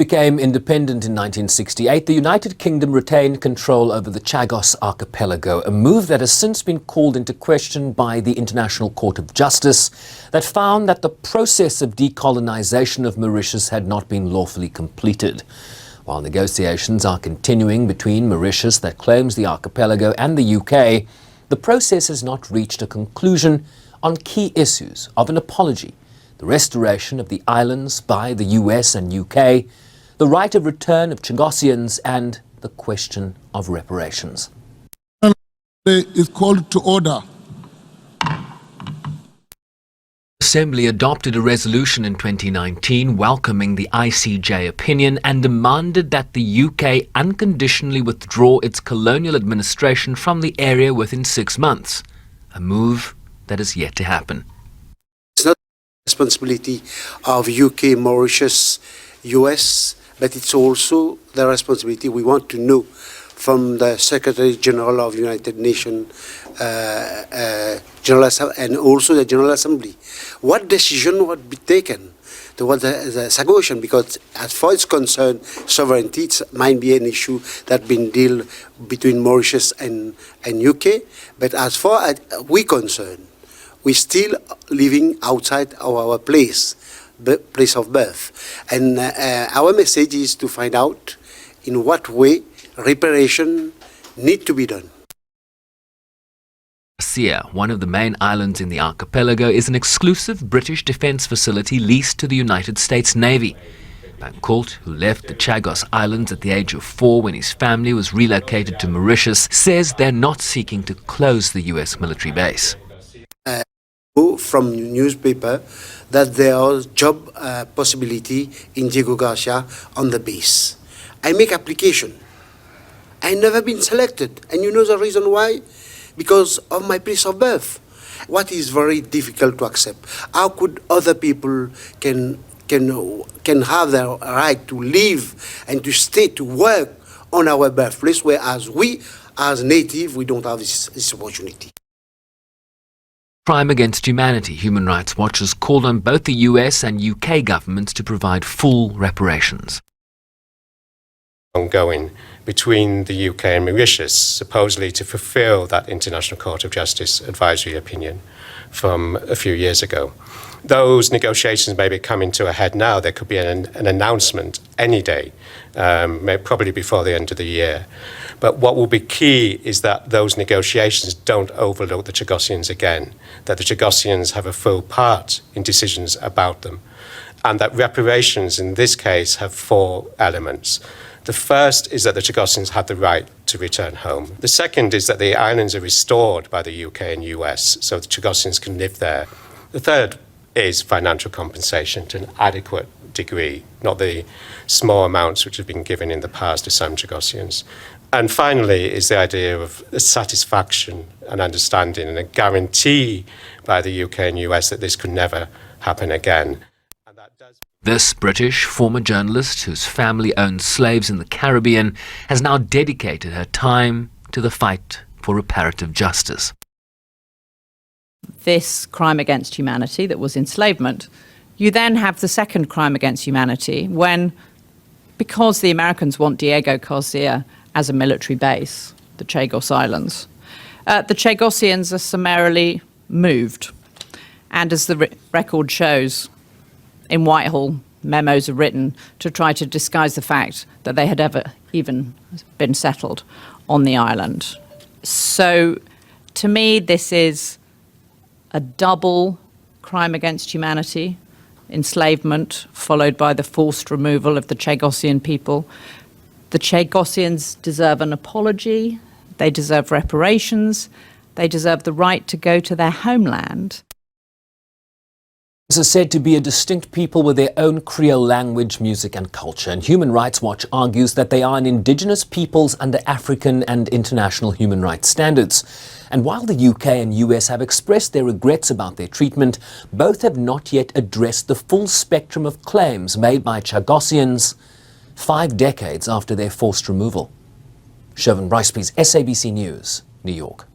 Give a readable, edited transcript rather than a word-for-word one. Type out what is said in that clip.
Became independent in 1968, the United Kingdom retained control over the Chagos archipelago, a move that has since been called into question by the International Court of Justice that found that the process of decolonization of Mauritius had not been lawfully completed. While negotiations are continuing between Mauritius, that claims the archipelago, and the UK, the process has not reached a conclusion on key issues of an apology, the restoration of the islands by the US and UK, the right of return of Chagossians, and the question of reparations. Is called to order. Assembly adopted a resolution in 2019 welcoming the ICJ opinion and demanded that the UK unconditionally withdraw its colonial administration from the area within 6 months, a move that is yet to happen. It's not the responsibility of UK, Mauritius, US, but it's also the responsibility we want to know from the Secretary General of United Nations and also the General Assembly. What decision would be taken towards the Chagossian? Because as far as concerned, sovereignty might be an issue that's been dealt between Mauritius and UK, but as far as we're concerned, we're still living outside of our place of birth. And our message is to find out in what way reparation need to be done. Chagossian, one of the main islands in the archipelago, is an exclusive British defence facility leased to the United States Navy. Colt, who left the Chagos Islands at the age of 4 when his family was relocated to Mauritius, says they're not seeking to close the US military base. From newspaper that there are job possibility in Chagos on the base. I make application. I never been selected, and you know the reason why? Because of my place of birth. What is very difficult to accept? How could other people can have the right to live and to stay to work on our birthplace, whereas we, as native, we don't have this opportunity? Crime against humanity, Human Rights Watch has called on both the US and UK governments to provide full reparations. Ongoing between the UK and Mauritius, supposedly to fulfil that International Court of Justice advisory opinion from a few years ago. Those negotiations may be coming to a head now. There could be an announcement any day, probably before the end of the year. But what will be key is that those negotiations don't overlook the Chagossians again, that the Chagossians have a full part in decisions about them, and that reparations in this case have 4 elements. The first is that the Chagossians have the right to return home. The second is that the islands are restored by the UK and US, so the Chagossians can live there. The third is financial compensation to an adequate degree, not the small amounts which have been given in the past to some Chagossians. And finally is the idea of satisfaction and understanding and a guarantee by the UK and US that this could never happen again. And that does. This British former journalist, whose family owned slaves in the Caribbean, has now dedicated her time to the fight for reparative justice. This crime against humanity that was enslavement, you then have the second crime against humanity when, because the Americans want Diego Garcia as a military base, the Chagos Islands, the Chagossians are summarily moved. And as the record shows, in Whitehall, memos are written to try to disguise the fact that they had ever even been settled on the island. So, to me, this is a double crime against humanity, enslavement, followed by the forced removal of the Chagossian people. The Chagossians deserve an apology, they deserve reparations, they deserve the right to go to their homeland. This is said to be a distinct people with their own Creole language, music and culture, and Human Rights Watch argues that they are an indigenous peoples under African and international human rights standards. And while the UK and US have expressed their regrets about their treatment, both have not yet addressed the full spectrum of claims made by Chagossians 5 decades after their forced removal. Chauvin Bryce, SABC News, New York.